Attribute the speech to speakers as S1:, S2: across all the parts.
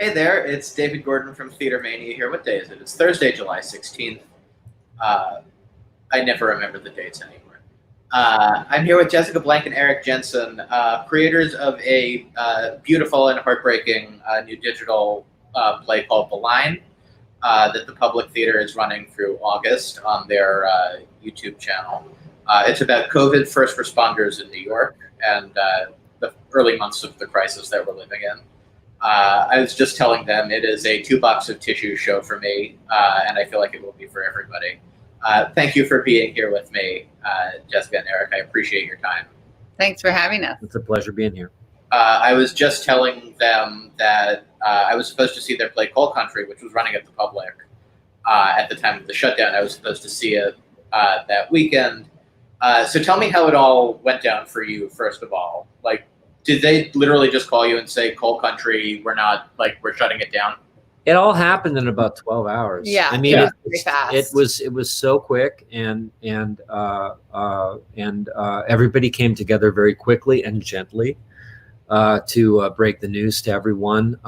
S1: Hey there, it's David Gordon from TheaterMania here. What day is it? It's Thursday, July 16th. Uh, I never remember the dates anymore. I'm here with Jessica Blank and Erik Jensen, creators of a beautiful and heartbreaking new digital play called The Line that the Public Theater is running through August on their YouTube channel. It's about COVID first responders in New York and the early months of the crisis that we're living in. I was just telling them it is a 2 box of tissue show for me, and I feel like it will be for everybody. Thank you for being here with me, Jessica and Erik. I appreciate your time.
S2: Thanks for having us.
S3: It's a pleasure being here.
S1: I was just telling them that I was supposed to see their play Coal Country, which was running at the Public at the time of the shutdown. I was supposed to see it that weekend. So tell me how it all went down for you, first of all. Like, did they literally just call you and say, Coal Country, we're shutting it down?
S3: It all happened in about 12 hours.
S2: Yeah,
S3: I mean,
S2: it was very fast.
S3: It was so quick, and everybody came together very quickly and gently to break the news to everyone.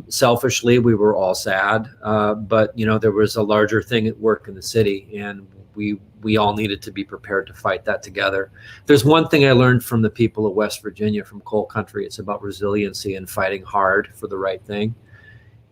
S3: Selfishly, we were all sad, but there was a larger thing at work in the city, and we all needed to be prepared to fight that together. There's one thing I learned from the people of West Virginia, from Coal Country. It's about resiliency and fighting hard for the right thing.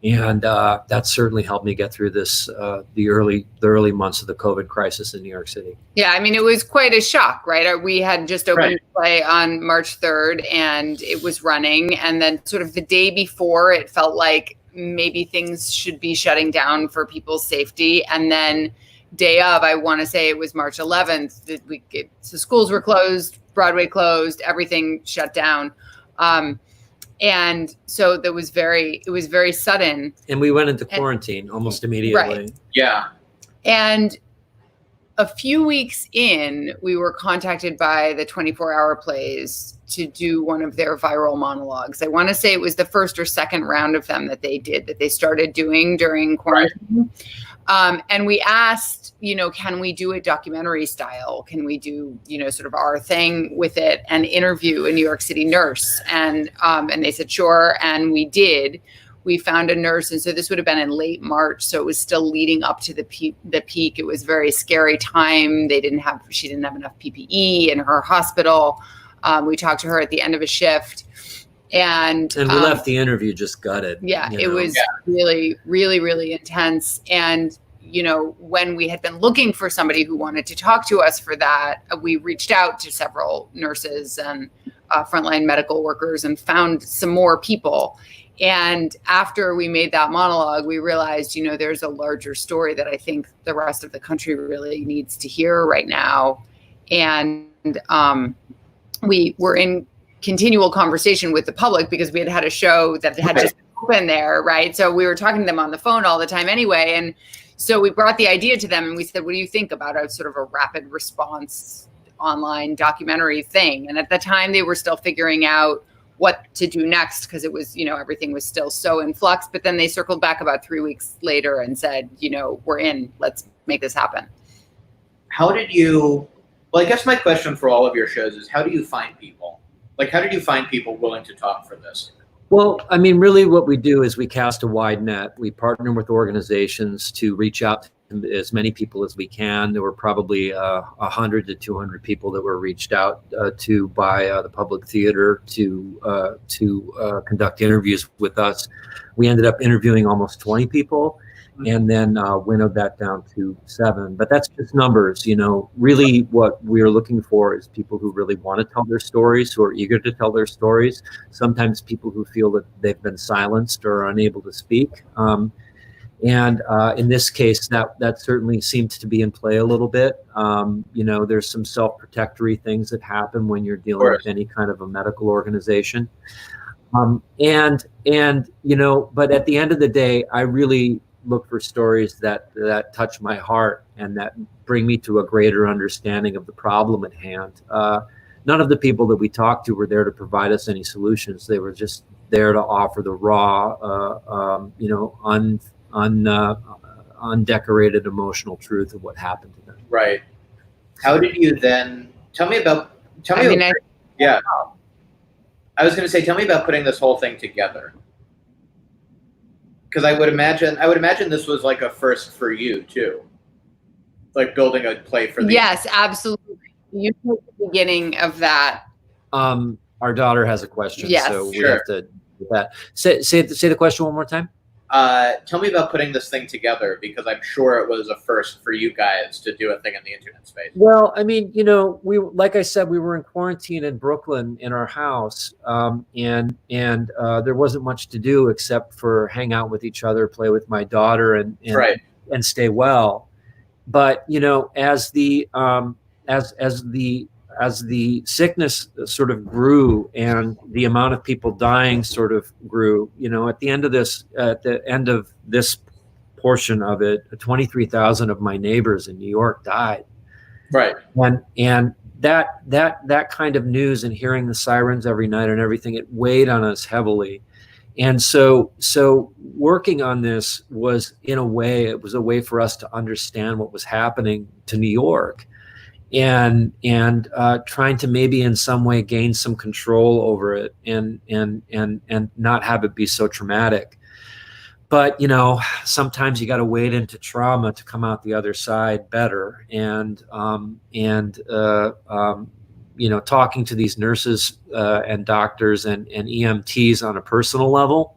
S3: And that certainly helped me get through this, the early months of the COVID crisis in New York City.
S2: Yeah, I mean, it was quite a shock, right? We had just opened the play on March 3rd, and it was running. And then sort of the day before, it felt like maybe things should be shutting down for people's safety. And then day of, I want to say it was March 11th, the schools were closed, Broadway closed, everything shut down. And so it was very sudden.
S3: And we went into quarantine almost immediately.
S2: Right.
S1: Yeah.
S2: And a few weeks in, we were contacted by the 24-hour plays to do one of their viral monologues. I want to say it was the first or second round of them that they started doing during quarantine. Right. And we asked, can we do it documentary style? Can we do, sort of our thing with it and interview a New York City nurse? And they said, sure. And we did. We found a nurse. And so this would have been in late March. So it was still leading up to the peak. It was a very scary time. She didn't have enough PPE in her hospital. We talked to her at the end of a shift. And
S3: we left the interview just gutted.
S2: Yeah, it was really, really, really intense. And, when we had been looking for somebody who wanted to talk to us for that, we reached out to several nurses and frontline medical workers and found some more people. And after we made that monologue, we realized, there's a larger story that I think the rest of the country really needs to hear right now. And we were in continual conversation with the public because we had a show that had just opened there, right? So we were talking to them on the phone all the time anyway. And so we brought the idea to them and we said, what do you think about a sort of a rapid response online documentary thing? And at the time they were still figuring out what to do next because it was, everything was still so in flux. But then they circled back about 3 weeks later and said, we're in, let's make this happen.
S1: How did you, I guess my question for all of your shows is, how do you find people? How did you find people willing to talk for this?
S3: Well, I mean, really what we do is we cast a wide net. We partner with organizations to reach out to as many people as we can. There were probably 100 to 200 people that were reached out to by the Public Theater to conduct interviews with us. We ended up interviewing almost 20 people and then winnowed that down to 7. But that's just numbers, Really what we're looking for is people who really want to tell their stories, who are eager to tell their stories. Sometimes people who feel that they've been silenced or unable to speak. And in this case, that certainly seems to be in play a little bit. There's some self-protectory things that happen when you're dealing with any kind of a medical organization. But at the end of the day, I really look for stories that touch my heart and that bring me to a greater understanding of the problem at hand. None of the people that we talked to were there to provide us any solutions. They were just there to offer the raw, undecorated emotional truth of what happened to them.
S1: Right. How did you then, tell me about I was going to say, tell me about putting this whole thing together. because I would imagine this was like a first for you too, like building a play for the.
S2: Yes, absolutely. You took the beginning of that.
S3: Our daughter has a question,
S2: Yes.
S3: so we
S1: Sure.
S3: have to do that. Say the question one more time.
S1: Tell me about putting this thing together, because I'm sure it was a first for you guys to do a thing in the internet space.
S3: Well, I mean, like I said, we were in quarantine in Brooklyn in our house, and there wasn't much to do except for hang out with each other, play with my daughter, and
S1: Right.
S3: and stay well. But as the sickness sort of grew and the amount of people dying sort of grew, at the end of this portion of it, 23,000 of my neighbors in New York died.
S1: Right.
S3: And that kind of news, and hearing the sirens every night and everything, it weighed on us heavily. And so working on this was, in a way, it was a way for us to understand what was happening to New York, and trying to maybe in some way gain some control over it, and not have it be so traumatic. But sometimes you got to wade into trauma to come out the other side better. And talking to these nurses and doctors and EMTs on a personal level,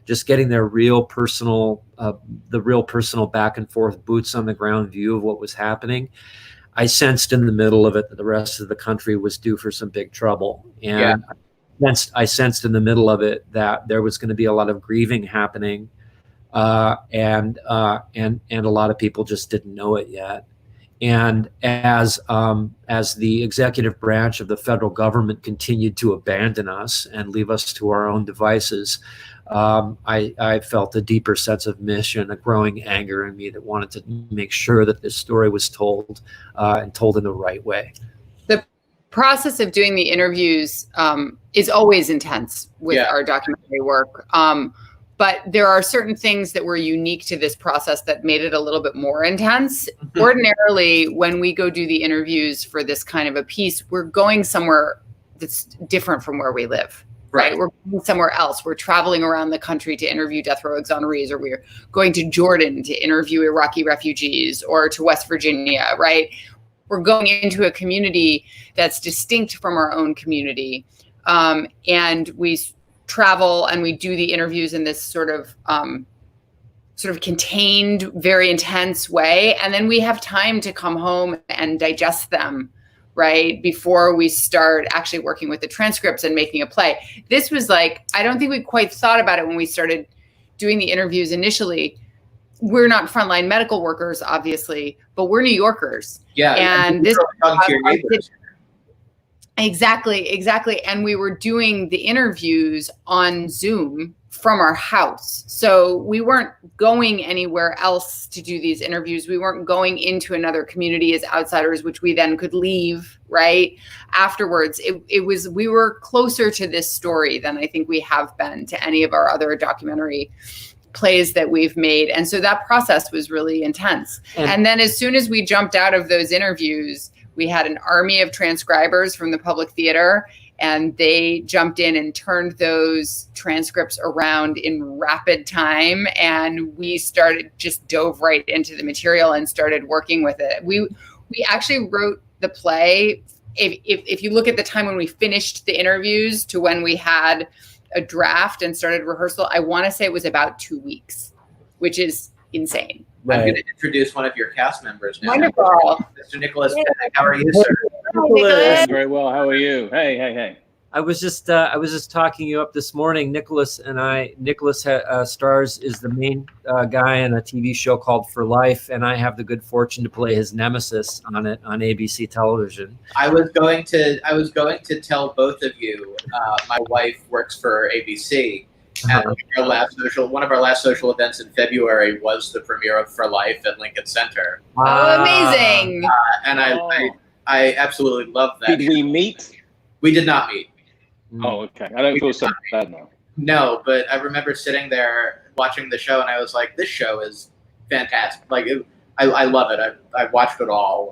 S3: just getting their real personal back and forth, boots on the ground view of what was happening. I sensed in the middle of it that the rest of the country was due for some big trouble. And I sensed in the middle of it that there was going to be a lot of grieving happening. And a lot of people just didn't know it yet. And as the executive branch of the federal government continued to abandon us and leave us to our own devices, I felt a deeper sense of mission, a growing anger in me that wanted to make sure that this story was told, and told in the right way.
S2: The process of doing the interviews is always intense with our documentary work. But there are certain things that were unique to this process that made it a little bit more intense. Mm-hmm. Ordinarily, when we go do the interviews for this kind of a piece, we're going somewhere that's different from where we live, right? We're going somewhere else. We're traveling around the country to interview death row exonerees, or we're going to Jordan to interview Iraqi refugees, or to West Virginia, right? We're going into a community that's distinct from our own community. And we travel and we do the interviews in this sort of contained, very intense way. And then we have time to come home and digest them, right? Before we start actually working with the transcripts and making a play. This was like, I don't think we quite thought about it when we started doing the interviews initially. We're not frontline medical workers, obviously, but we're New Yorkers.
S1: Yeah.
S2: And this
S1: talking to your neighbors.
S2: Exactly. And we were doing the interviews on Zoom from our house. So we weren't going anywhere else to do these interviews. We weren't going into another community as outsiders, which we then could leave, right? Afterwards, we were closer to this story than I think we have been to any of our other documentary plays that we've made. And so that process was really intense. And then as soon as we jumped out of those interviews, we had an army of transcribers from the Public Theater, and they jumped in and turned those transcripts around in rapid time. And we just dove right into the material and started working with it. We actually wrote the play. If you look at the time when we finished the interviews to when we had a draft and started rehearsal, I want to say it was about 2 weeks, which is insane.
S1: I'm going to introduce one of your cast members now.
S2: Wonderful.
S1: Mr. Nicholas Pinnock. How are you, sir?
S2: Nicholas.
S4: Very well. How are you? Hey.
S3: I was just talking you up this morning. Nicholas stars is the main guy in a TV show called For Life, and I have the good fortune to play his nemesis on it on ABC television.
S1: I was going to tell both of you. My wife works for ABC. And one of our last social events in February was the premiere of For Life at Lincoln Center.
S2: Oh, amazing!
S1: And I absolutely love that.
S4: Did we meet?
S1: We did not meet.
S4: Oh, okay. I don't feel so bad now.
S1: No, but I remember sitting there watching the show, and I was like, "This show is fantastic! I love it. I watched it all.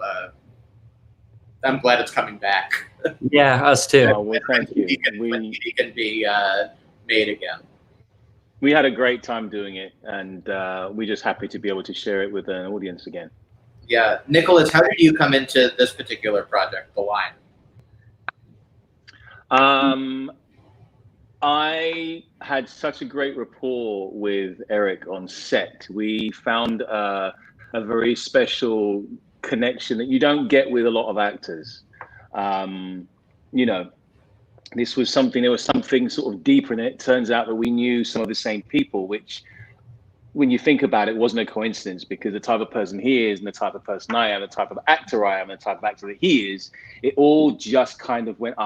S1: I'm glad it's coming back."
S3: Yeah, us too.
S4: Oh, well, thank you.
S1: When he can be made again.
S4: we had a great time doing it, and we're just happy to be able to share it with an audience again.
S1: Yeah, Nicholas, how did you come into this particular project, The Line?
S4: I had such a great rapport with Erik on set. We found a very special connection that you don't get with a lot of actors. You know, there was something sort of deeper in it. It turns out that we knew some of the same people, which, when you think about it, wasn't a coincidence, because the type of person he is and the type of person I am, the type of actor I am, and the type of actor that he is, it all just kind of went,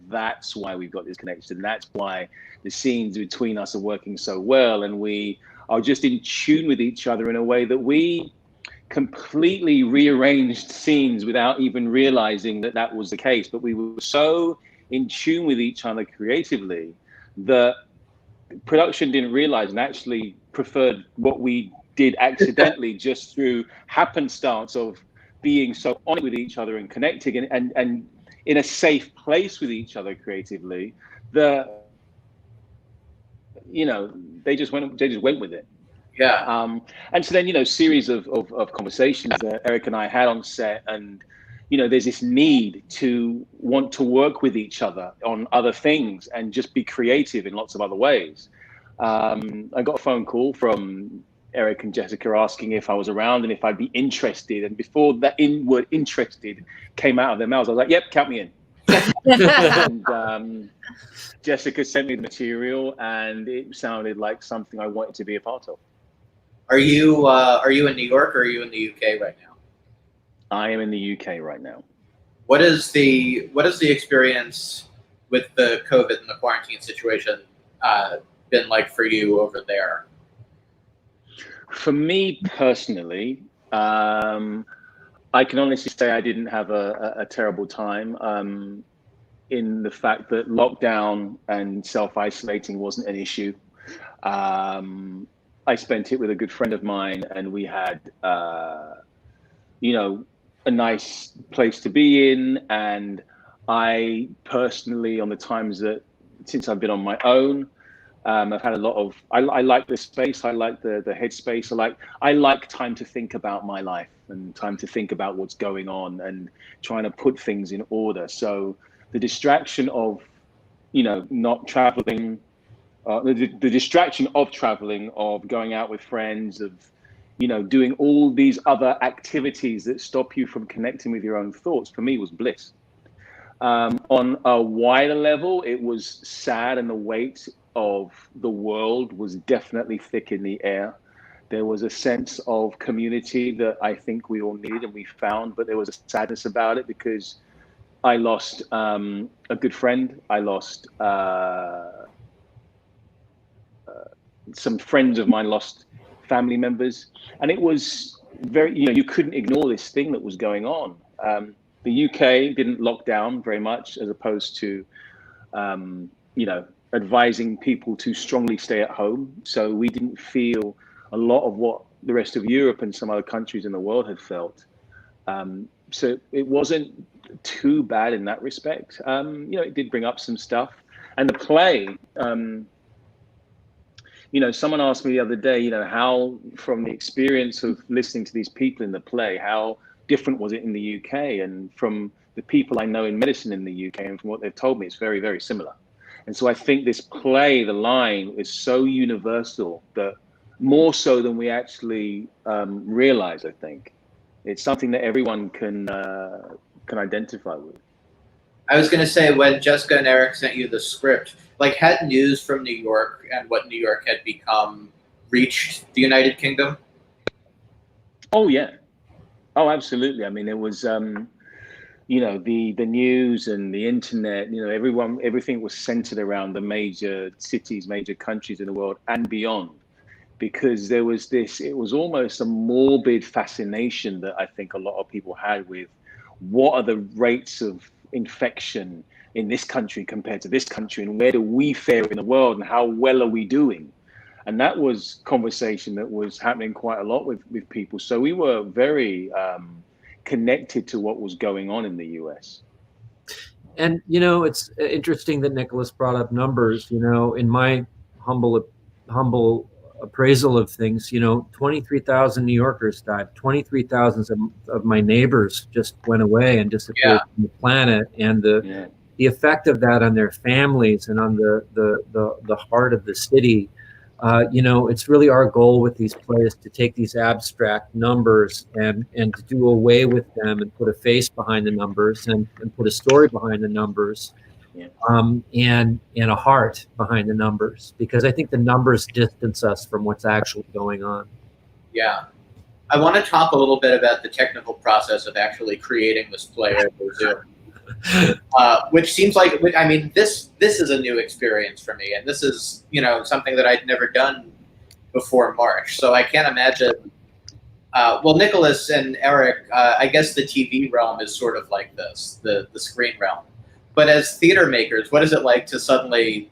S4: that's why we've got this connection. That's why the scenes between us are working so well. And we are just in tune with each other in a way that we completely rearranged scenes without even realizing that that was the case. But we were so in tune with each other creatively that production didn't realize and actually preferred what we did accidentally just through happenstance of being so on it with each other and connecting and in a safe place with each other creatively. They just went with it.
S1: Yeah.
S4: And so then, series of conversations that Erik and I had on set, and there's this need to want to work with each other on other things and just be creative in lots of other ways. I got a phone call from Erik and Jessica asking if I was around and if I'd be interested. And before that word interested came out of their mouths, I was like, yep, count me in. And Jessica sent me the material, and it sounded like something I wanted to be a part of.
S1: Are you in New York, or are you in the UK right now?
S4: I am in the UK right now.
S1: What is the experience with the COVID and the quarantine situation been like for you over there?
S4: For me personally, I can honestly say I didn't have a terrible time, in the fact that lockdown and self-isolating wasn't an issue. I spent it with a good friend of mine, and we had, a nice place to be in. And I personally, on the times that, since I've been on my own, I've had a lot of, I like the space, I like the headspace, I like time to think about my life and time to think about what's going on and trying to put things in order. So the distraction of, not traveling, the distraction of traveling, of going out with friends, of, doing all these other activities that stop you from connecting with your own thoughts, for me was bliss. On a wider level, it was sad, and the weight of the world was definitely thick in the air. There was a sense of community that I think we all needed and we found, but there was a sadness about it because I lost a good friend. I lost some friends of mine, lost family members, and it was very, you couldn't ignore this thing that was going on. The UK didn't lock down very much, as opposed to, advising people to strongly stay at home. So we didn't feel a lot of what the rest of Europe and some other countries in the world had felt. So it wasn't too bad in that respect. It did bring up some stuff. And the play, someone asked me the other day, how, from the experience of listening to these people in the play, how different was it in the UK? And from the people I know in medicine in the UK and from what they've told me, it's very, very similar. And so I think this play, The Line, is so universal, that more so than we actually realize, I think. It's something that everyone can identify with.
S1: I was going to say, when Jessica and Erik sent you the script, had news from New York and what New York had become reached the United Kingdom?
S4: Oh, yeah. Oh, absolutely. I mean, it was, the news and the internet, everything was centered around the major cities, major countries in the world and beyond, because there was it was almost a morbid fascination that I think a lot of people had with what are the rates of infection in this country compared to this country, and where do we fare in the world, and how well are we doing? And that was conversation that was happening quite a lot with people. So we were very connected to what was going on in the US.
S3: And, it's interesting that Nicholas brought up numbers. In my humble humble appraisal of things, 23,000 New Yorkers died. 23,000 of my neighbors just went away and disappeared from the planet, and the effect of that on their families and on the heart of the city. It's really our goal with these plays to take these abstract numbers and to do away with them and put a face behind the numbers and put a story behind the numbers, and a heart behind the numbers, because I think the numbers distance us from what's actually going on.
S1: Yeah. I want to talk a little bit about the technical process of actually creating this play over Zoom. Which seems like, I mean, this is a new experience for me, and this is, something that I'd never done before March. So I can't imagine. Well, Nicholas and Erik, I guess the TV realm is sort of like this, the screen realm. But as theater makers, what is it like to suddenly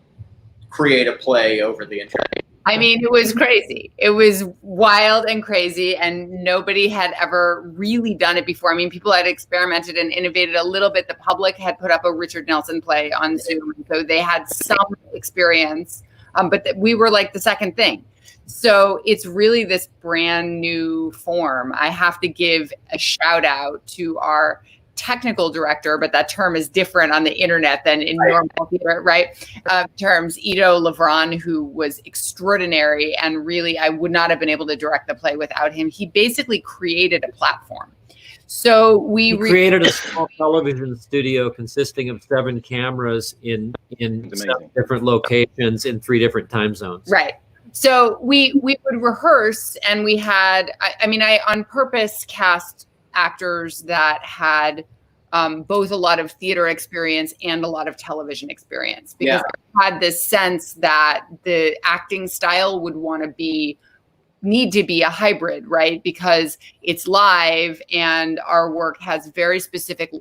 S1: create a play over the internet?
S2: I mean, it was crazy. It was wild and crazy, and nobody had ever really done it before. I mean, people had experimented and innovated a little bit. The public had put up a Richard Nelson play on Zoom, so they had some experience, but we were like the second thing. So it's really this brand new form. I have to give a shout out to our technical director, but that term is different on the internet than in normal theater, right? Terms, Ido Lavron, who was extraordinary, and really I would not have been able to direct the play without him. He basically created a platform. So we
S3: created a small television studio consisting of 7 cameras in 7 different locations in 3 different time zones.
S2: Right. So we would rehearse, and we had, I on purpose cast actors that had both a lot of theater experience and a lot of television experience, because I had this sense that the acting style would need to be a hybrid, right? Because it's live and our work has very specific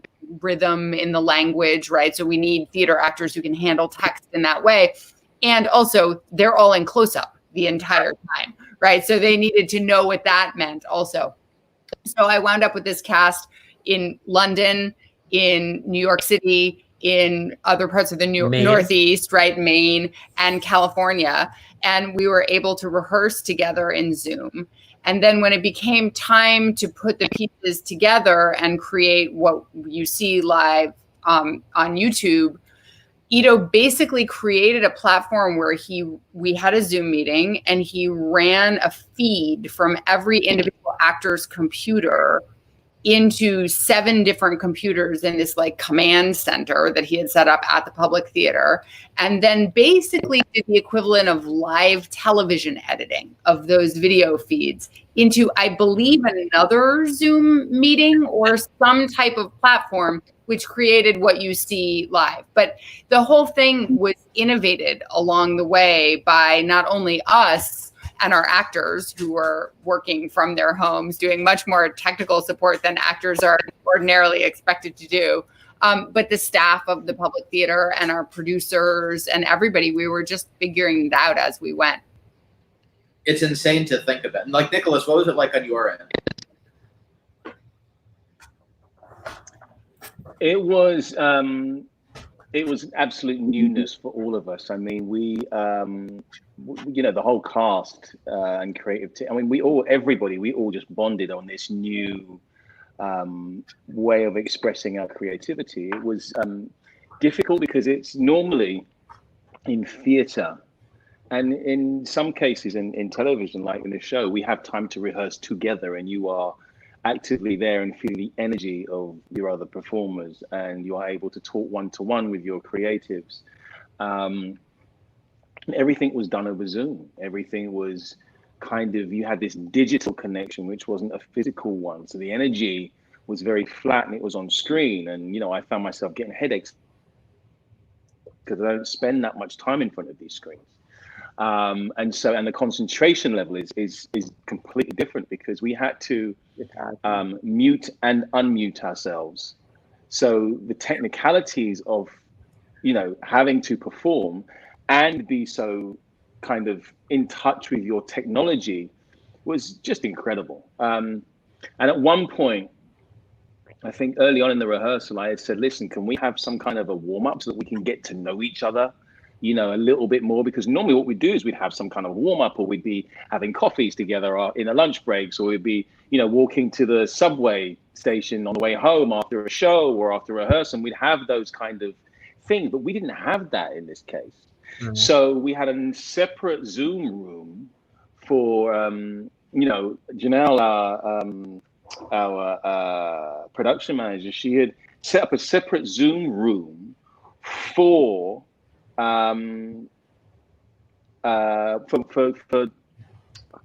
S2: rhythm in the language, right? So we need theater actors who can handle text in that way. And also they're all in close-up the entire time, right? So they needed to know what that meant also. So I wound up with this cast in London, in New York City, in other parts of the Northeast, right? Maine and California. And we were able to rehearse together in Zoom. And then when it became time to put the pieces together and create what you see live on YouTube, Ido basically created a platform where we had a Zoom meeting, and he ran a feed from every individual actor's computer into 7 different computers in this like command center that he had set up at the Public Theater, and then basically did the equivalent of live television editing of those video feeds into, I believe, another Zoom meeting or some type of platform, which created what you see live. But the whole thing was innovated along the way by not only us and our actors, who were working from their homes, doing much more technical support than actors are ordinarily expected to do, but the staff of the Public Theater and our producers and everybody. We were just figuring it out as we went.
S1: It's insane to think about. Like, Nicholas, what was it like on your end?
S4: It was absolute newness for all of us. I mean, we the whole cast and creative team. I mean, we all just bonded on this new way of expressing our creativity. It was difficult because it's normally in theater, and in some cases in television, like in the show, we have time to rehearse together, and you are actively there and feel the energy of your other performers, and you are able to talk one-to-one with your creatives. Everything was done over Zoom. Everything was kind of, you had this digital connection, which wasn't a physical one. So the energy was very flat, and it was on screen. And, I found myself getting headaches because I don't spend that much time in front of these screens. And the concentration level is completely different, because we had to mute and unmute ourselves. So the technicalities of, having to perform and be so kind of in touch with your technology was just incredible. And at one point, I think early on in the rehearsal, I had said, listen, can we have some kind of a warm up so that we can get to know each other a little bit more, because normally what we do is we'd have some kind of warm up, or we'd be having coffees together or in a lunch breaks, or we'd be, walking to the subway station on the way home after a show or after rehearsal. And we'd have those kind of things, but we didn't have that in this case. Mm-hmm. So we had a separate Zoom room for, Janelle, our production manager. She had set up a separate Zoom room for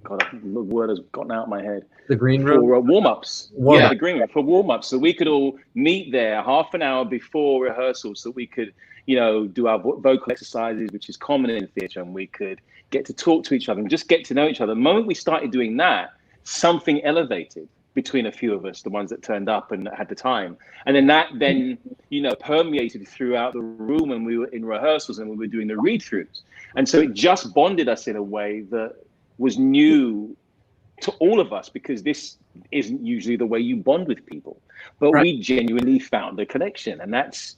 S4: God, the word has gotten out of my head.
S3: The green room?
S4: For warm-ups. Yeah, the green room, for warm-ups. So we could all meet there half an hour before rehearsal, so we could, do our vocal exercises, which is common in theatre, and we could get to talk to each other and just get to know each other. The moment we started doing that, something elevated between a few of us, the ones that turned up and had the time. And then that permeated throughout the room when we were in rehearsals and we were doing the read-throughs. And so it just bonded us in a way that was new to all of us, because this isn't usually the way you bond with people. But right. We genuinely found a connection, and that's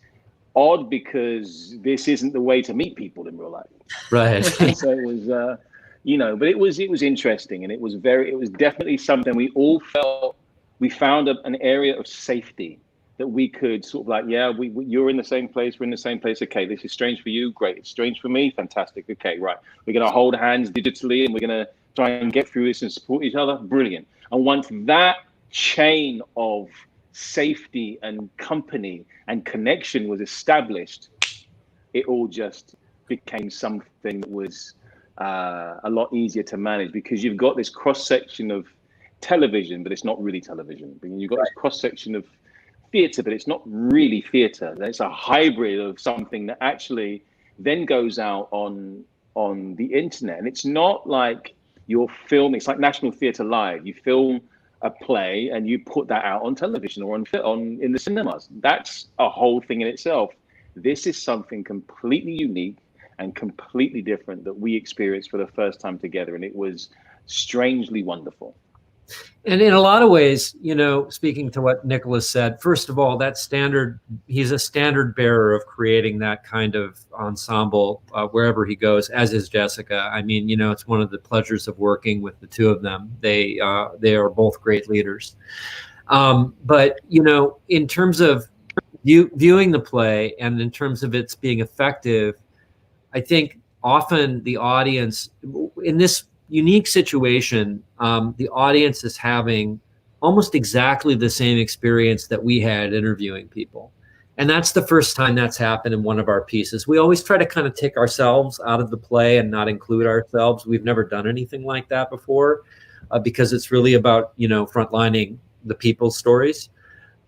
S4: odd because this isn't the way to meet people in real life.
S3: Right.
S4: So it was, but it was interesting, and it was definitely something we all felt. We found an area of safety that we could sort of like, you're in the same place, we're in the same place. Okay, this is strange for you, great. It's strange for me, fantastic. Okay, right. We're gonna hold hands digitally, and we're gonna try and get through this and support each other. Brilliant. And once that chain of safety and company and connection was established, it all just became something that was a lot easier to manage, because you've got this cross section of television, but it's not really television. You've got this cross section of theatre, but it's not really theatre. It's a hybrid of something that actually then goes out on the internet. And it's not like you're filming. It's like National Theatre Live. You film a play and you put that out on television or in the cinemas. That's a whole thing in itself. This is something completely unique and completely different that we experienced for the first time together, and it was strangely wonderful.
S3: And in a lot of ways, speaking to what Nicholas said, first of all, he's a standard bearer of creating that kind of ensemble wherever he goes, as is Jessica. I mean, it's one of the pleasures of working with the two of them. They are both great leaders. But, in terms of viewing the play and in terms of its being effective, I think often the audience in this unique situation, the audience is having almost exactly the same experience that we had interviewing people. And that's the first time that's happened in one of our pieces. We always try to kind of take ourselves out of the play and not include ourselves. We've never done anything like that before, because it's really about, frontlining the people's stories.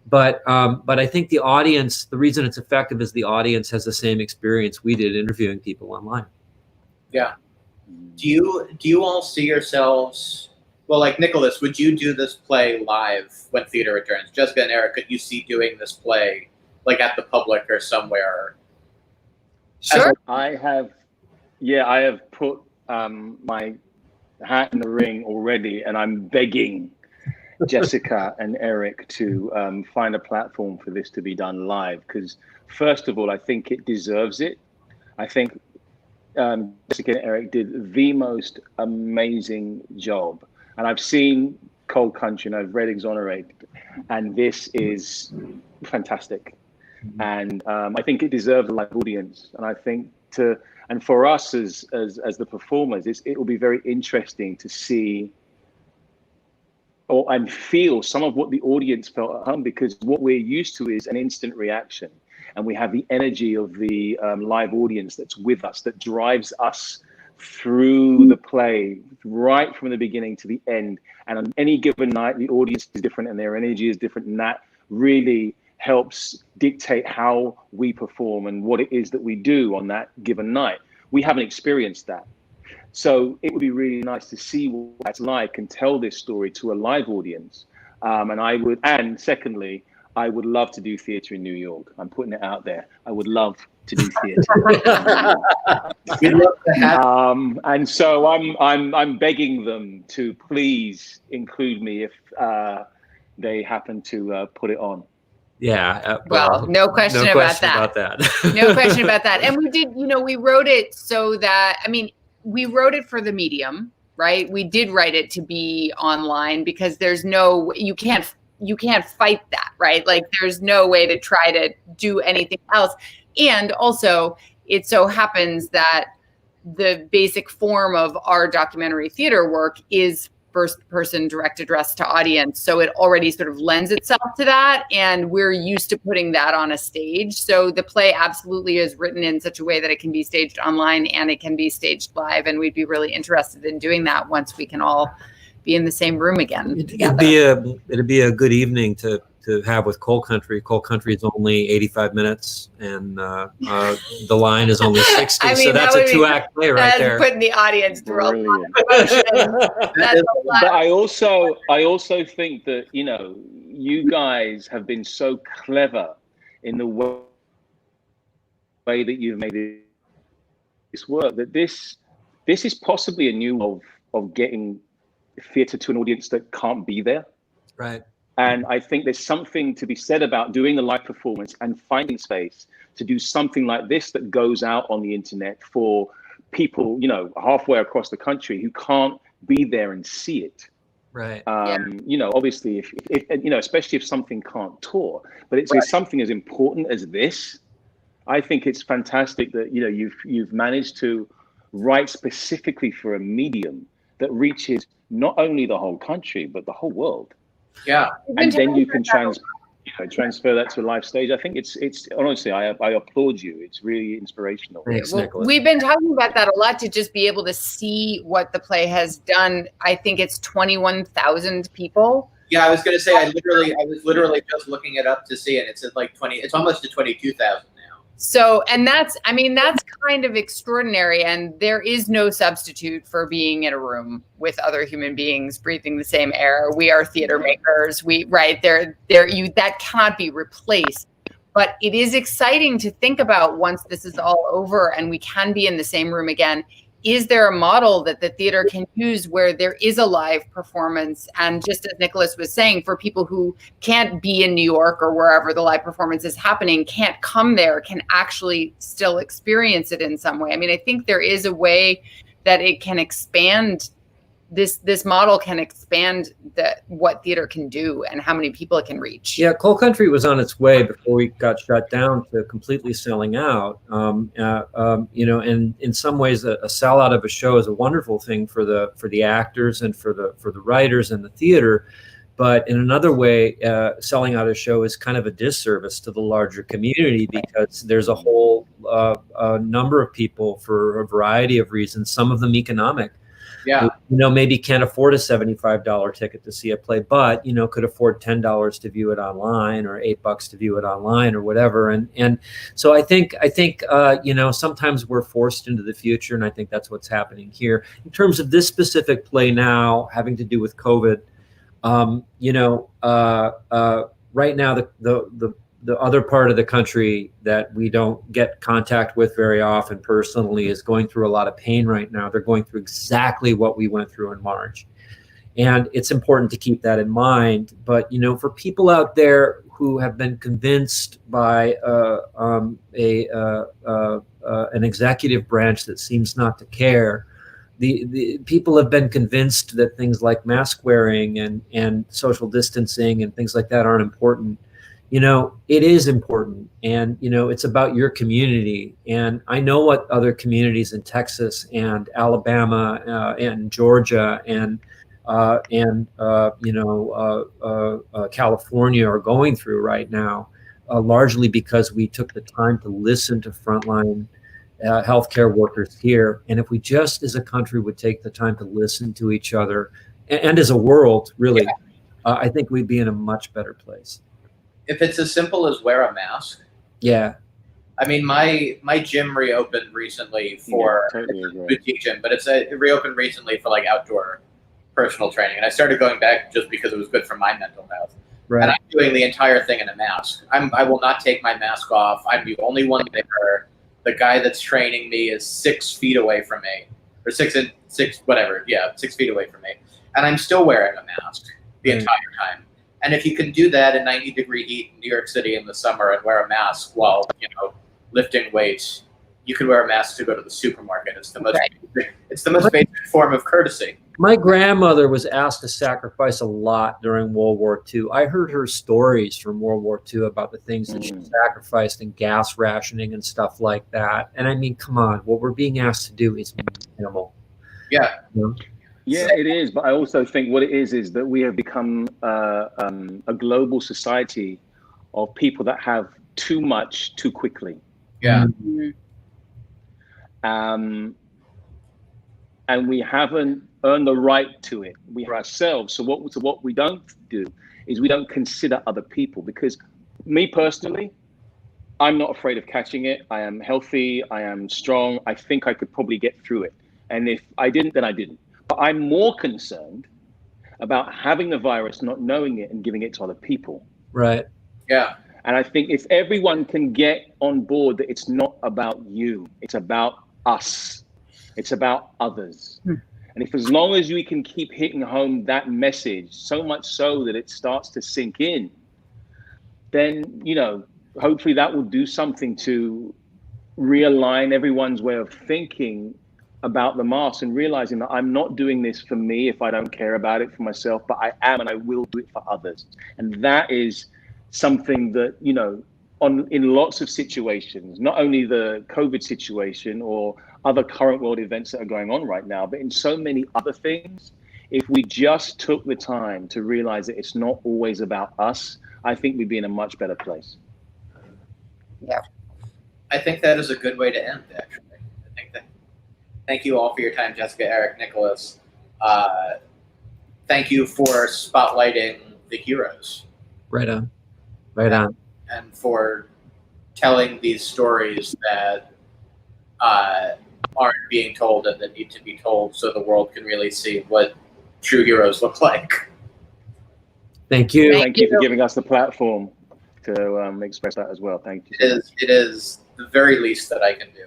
S3: But I think the audience, the reason it's effective is the audience has the same experience we did interviewing people online.
S1: Yeah. Do you all see yourselves, well, like Nicholas, would you do this play live when theater returns? Jessica and Erik, could you see doing this play like at the public or somewhere?
S2: Sure.
S4: I have put my hat in the ring already, and I'm begging Jessica and Erik to find a platform for this to be done live, because first of all, I think it deserves it. I think Jessica and Erik did the most amazing job, and I've seen Cold Country and I've read Exonerated, and this is fantastic. And I think it deserves a live audience, and I think for us as the performers, it will be very interesting to see and feel some of what the audience felt at home, because what we're used to is an instant reaction. And we have the energy of the live audience that's with us, that drives us through the play, right from the beginning to the end. And on any given night, the audience is different and their energy is different. And that really helps dictate how we perform and what it is that we do on that given night. We haven't experienced that. So it would be really nice to see what that's like and tell this story to a live audience. And secondly, I would love to do theatre in New York. I'm putting it out there. I would love to do theatre. And so I'm begging them to please include me if they happen to put it on.
S3: Yeah.
S2: Well, no question about that. No question about that. And we did, we wrote it so that, we wrote it for the medium, right? We did write it to be online because you can't fight that, right? Like there's no way to try to do anything else. And also it so happens that the basic form of our documentary theater work is first person direct address to audience. So it already sort of lends itself to that. And we're used to putting that on a stage. So the play absolutely is written in such a way that it can be staged online and it can be staged live. And we'd be really interested in doing that once we can all be in the same room again.
S3: It'd be a good evening to have with Coal Country. Coal Country is only 85 minutes, and the line is only 60. So that's a 2-act play right there.
S2: Putting the audience through a lot of emotion.
S4: But I also think that you guys have been so clever in the way that you've made this work, that this is possibly a new way of getting theatre to an audience that can't be there.
S3: Right.
S4: And I think there's something to be said about doing the live performance and finding space to do something like this that goes out on the internet for people, halfway across the country who can't be there and see it.
S3: Right.
S4: Obviously, if especially if something can't tour, but it's something as important as this. I think it's fantastic that you've managed to write specifically for a medium that reaches not only the whole country but the whole world.
S1: Yeah,
S4: and then you can transfer that to a live stage. I think it's honestly, I applaud you. It's really inspirational.
S3: Thanks, Nicholas.
S2: We've been talking about that a lot, to just be able to see what the play has done. I think it's 21,000 people.
S1: Yeah, I was going to say, I was literally just looking it up to see it. It's at like 20. It's almost to 22,000 now.
S2: So, and that's kind of extraordinary. And there is no substitute for being in a room with other human beings breathing the same air. We are theater makers. That cannot be replaced. But it is exciting to think about once this is all over and we can be in the same room again. Is there a model that the theater can use where there is a live performance? And just as Nicholas was saying, for people who can't be in New York or wherever the live performance is happening, can't come there, can actually still experience it in some way. I think there is a way that it can expand. This model can expand what theater can do and how many people it can reach.
S3: Yeah, Coal Country was on its way before we got shut down to completely selling out. And in some ways, a sellout of a show is a wonderful thing for the actors and for the writers and the theater. But in another way, selling out a show is kind of a disservice to the larger community, because there's a whole number of people, for a variety of reasons, some of them economic, who, maybe can't afford a $75 ticket to see a play, but could afford $10 to view it online, or $8 to view it online, or whatever. And so I think sometimes we're forced into the future, and I think that's what's happening here in terms of this specific play now having to do with COVID. Right now, the other part of the country that we don't get contact with very often personally is going through a lot of pain right now. They're going through exactly what we went through in March. And it's important to keep that in mind. But, for people out there who have been convinced by an executive branch that seems not to care, the people have been convinced that things like mask wearing and social distancing and things like that aren't important. It is important, and it's about your community. And I know what other communities in Texas and Alabama and Georgia and California are going through right now, largely because we took the time to listen to frontline healthcare workers here. And if we just as a country would take the time to listen to each other, and as a world, really, I think we'd be in a much better place.
S1: If it's as simple as wear a mask.
S3: Yeah.
S1: My gym reopened recently for a boutique gym, but it reopened recently for like outdoor personal training. And I started going back just because it was good for my mental health.
S3: Right.
S1: And I'm doing the entire thing in a mask. I will not take my mask off. I'm the only one there. The guy that's training me is 6 feet away from me, or 6 feet away from me. And I'm still wearing a mask the entire time. And if you can do that in 90-degree heat in New York City in the summer and wear a mask while, lifting weights, you can wear a mask to go to the supermarket. It's the most basic form of courtesy.
S3: My grandmother was asked to sacrifice a lot during World War II. I heard her stories from World War II about the things that she sacrificed in gas rationing and stuff like that. And I mean, come on, what we're being asked to do is minimal.
S1: Yeah.
S4: Yeah, it is. But I also think what it is that we have become a global society of people that have too much too quickly.
S1: Yeah.
S4: And we haven't earned the right to it. We are ourselves. So what we don't do is we don't consider other people, because me personally, I'm not afraid of catching it. I am healthy. I am strong. I think I could probably get through it. And if I didn't, then I didn't. But I'm more concerned about having the virus, not knowing it, and giving it to other people.
S3: Right.
S1: Yeah.
S4: And I think if everyone can get on board that it's not about you, it's about us, it's about others. And if as long as we can keep hitting home that message, so much so that it starts to sink in, then, hopefully that will do something to realign everyone's way of thinking about the mask, and realizing that I'm not doing this for me if I don't care about it for myself, but I am, and I will do it for others. And that is something that, in lots of situations, not only the COVID situation or other current world events that are going on right now, but in so many other things, if we just took the time to realize that it's not always about us, I think we'd be in a much better place.
S2: Yeah.
S1: I think that is a good way to end, actually. Thank you all for your time, Jessica, Erik, Nicholas. Thank you for spotlighting the heroes.
S3: Right on. Right on.
S1: And for telling these stories that aren't being told and that need to be told, so the world can really see what true heroes look like.
S3: Thank you.
S4: Thank you for giving us the platform to express that as well. Thank you.
S1: It is the very least that I can do.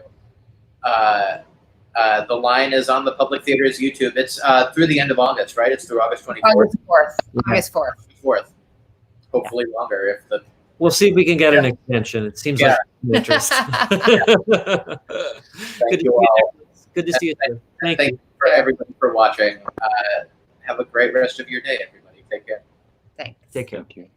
S1: The line is on the Public Theater's YouTube. It's through the end of August, right? It's through August 24th.
S2: August 4th. August 4th.
S1: Hopefully longer if the.
S3: We'll see if we can get an extension. It seems like interest.
S1: Thank you all.
S3: Good to see you too. Thank you
S1: for everybody for watching. Have a great rest of your day, everybody. Take care.
S2: Thanks.
S3: Take care.
S4: Thank you.